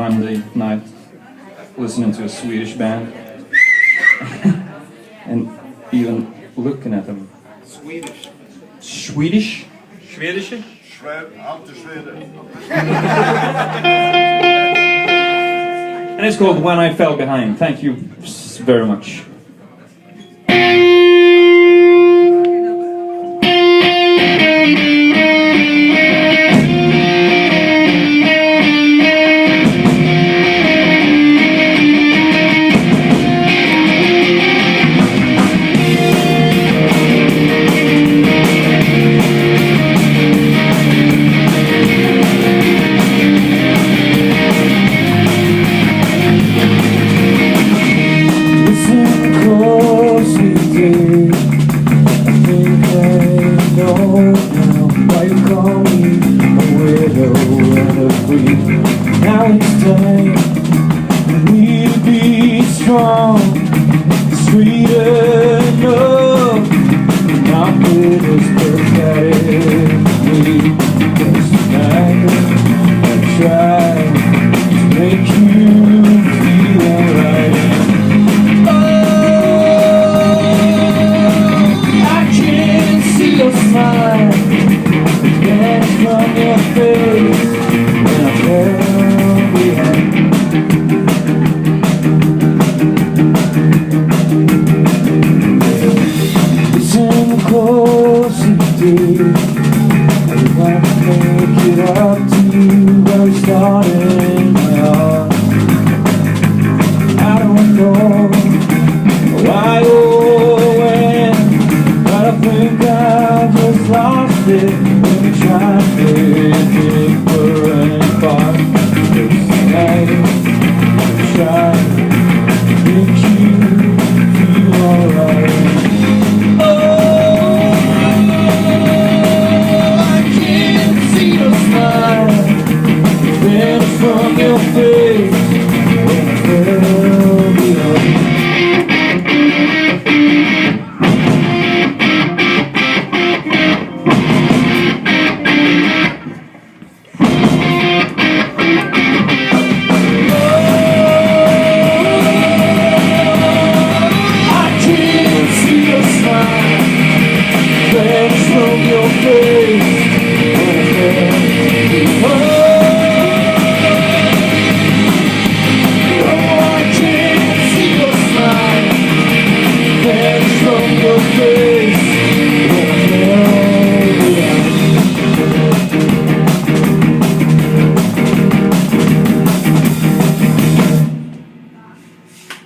Monday night listening to a Swedish band and even looking at them. Swedish. Swedish? Swedish? Alte Sweden. And it's called When I Fell Behind. Thank you very much. Now it's time for me to be strong, sweet enough. My biggest pathetic me. Cause tonight I try to make you feel alright. Oh, I can see your smile dance from your face. Listen close indeed. I want to make it up to you where we started, my heart. I don't know why or when, but I think I just lost it when we tried to make it apart. This night I tried to make you feel alright. From your face.